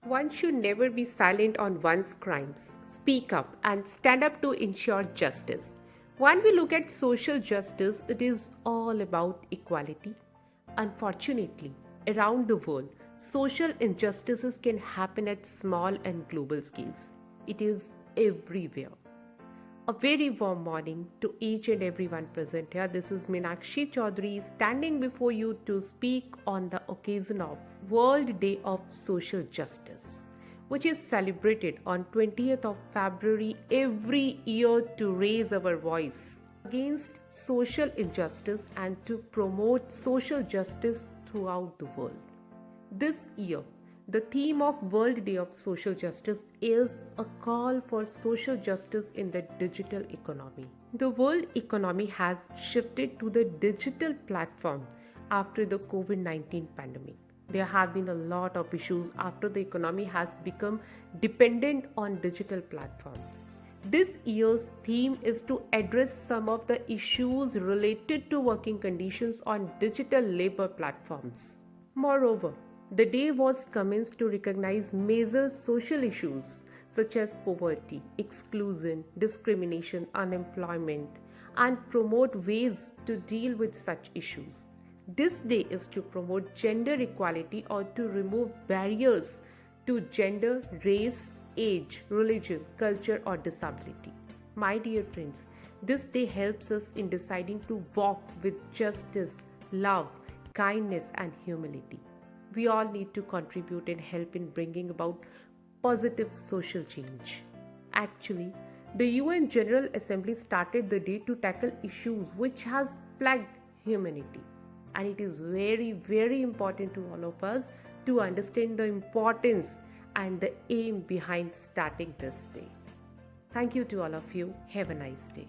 One should never be silent on one's crimes. Speak up and stand up to ensure justice. When we look at social justice, it is all about equality. Unfortunately, around the world, social injustices can happen at small and global scales. It is everywhere. A very warm morning to each and everyone present here. This is Meenakshi Chaudhary standing before you to speak on the occasion of World Day of Social Justice, which is celebrated on 20th of February every year to raise our voice against social injustice and to promote social justice throughout the world. This year, the theme of World Day of Social Justice is a call for social justice in the digital economy. The world economy has shifted to the digital platform after the COVID-19 pandemic. There have been a lot of issues after the economy has become dependent on digital platforms. This year's theme is to address some of the issues related to working conditions on digital labor platforms. Moreover, the day was commenced to recognize major social issues such as poverty, exclusion, discrimination, unemployment, and promote ways to deal with such issues. This day is to promote gender equality or to remove barriers to gender, race, age, religion, culture, or disability. My dear friends, this day helps us in deciding to walk with justice, love, kindness, and humility. We all need to contribute and help in bringing about positive social change. Actually, the UN General Assembly started the day to tackle issues which has plagued humanity. And it is very, very important to all of us to understand the importance and the aim behind starting this day. Thank you to all of you. Have a nice day.